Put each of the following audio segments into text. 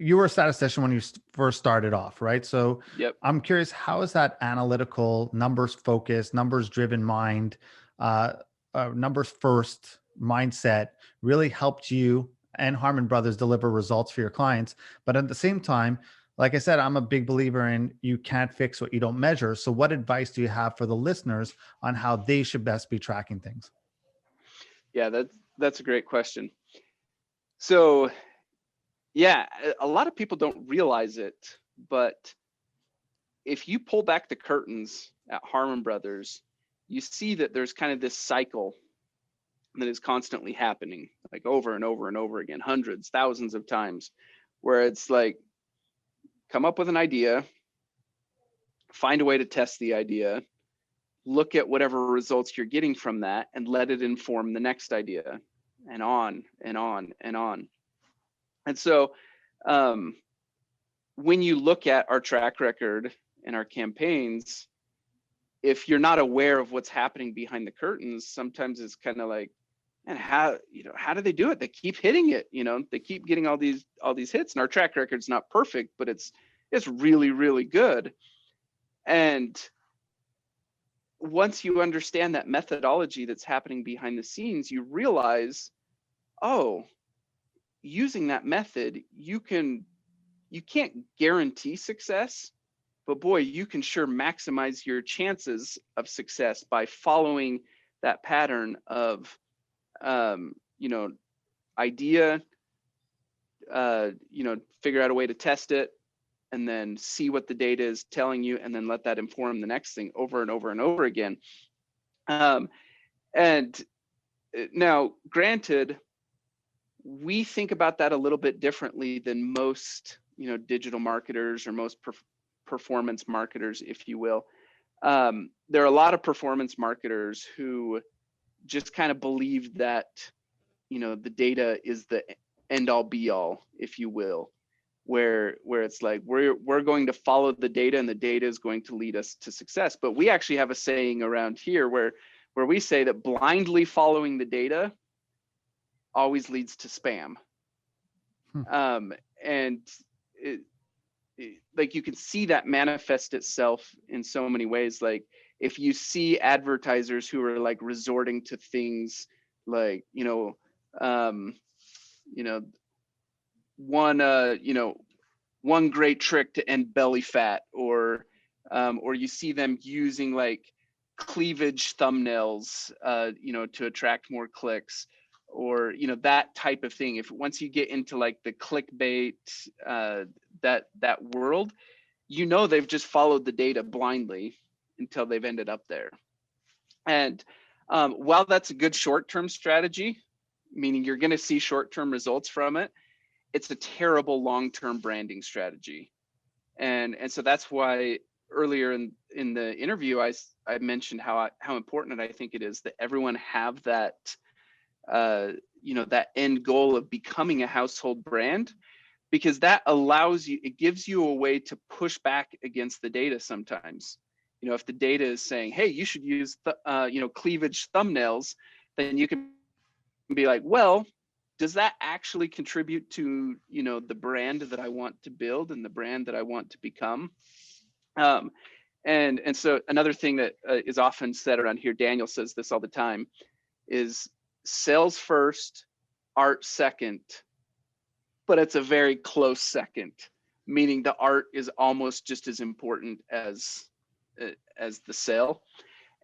you were a statistician when you first started off, right? So Yep. I'm curious, how is that analytical, numbers focused, numbers driven mind, uh, numbers first mindset really helped you and Harmon Brothers deliver results for your clients? But at the same time, like I said, I'm a big believer in you can't fix what you don't measure. So what advice do you have for the listeners on how they should best be tracking things? Yeah, that's a great question. So yeah, a lot of people don't realize it, but if you pull back the curtains at Harmon Brothers, you see that there's kind of this cycle that is constantly happening, like over and over and over again, hundreds, thousands of times, where it's like, come up with an idea, find a way to test the idea, look at whatever results you're getting from that, and let it inform the next idea, and on and on and on. And so when you look at our track record and our campaigns, if you're not aware of what's happening behind the curtains, sometimes it's kind of like, and how do they do it? They keep hitting it, they keep getting all these hits, and our track record's not perfect, but it's really, really good. And once you understand that methodology that's happening behind the scenes, you realize, oh, using that method, you can't guarantee success, but boy, you can sure maximize your chances of success by following that pattern of idea, figure out a way to test it, and then see what the data is telling you, and then let that inform the next thing over and over and over again. And now, granted, we think about that a little bit differently than most, digital marketers or most performance marketers, if you will. There are a lot of performance marketers who just kind of believe that, the data is the end all be all, if you will, where it's like, we're going to follow the data, and the data is going to lead us to success. But we actually have a saying around here where we say that blindly following the data always leads to spam. And like, you can see that manifest itself in so many ways. Like, if you see advertisers who are like resorting to things like, one great trick to end belly fat, or you see them using like cleavage thumbnails, to attract more clicks, or that type of thing. If once you get into like the clickbait, that world, they've just followed the data blindly until they've ended up there. And while that's a good short-term strategy, meaning you're going to see short-term results from it, it's a terrible long-term branding strategy. And so that's why earlier in the interview, I mentioned how important I think it is that everyone have that, that end goal of becoming a household brand, because that allows you, it gives you a way to push back against the data sometimes. If the data is saying, hey, you should use cleavage thumbnails, then you can be like, well, does that actually contribute to the brand that I want to build and the brand that I want to become? And so another thing that is often said around here, Daniel says this all the time, is sales first, art second, but it's a very close second, meaning the art is almost just as important as the sale.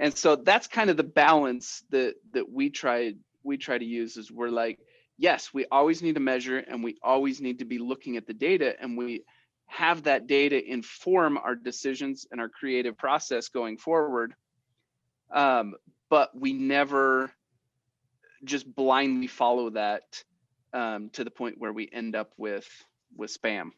And so that's kind of the balance that we try to use. Is we're like, yes, we always need to measure, and we always need to be looking at the data, and we have that data inform our decisions and our creative process going forward. But we never just blindly follow that to the point where we end up with spam.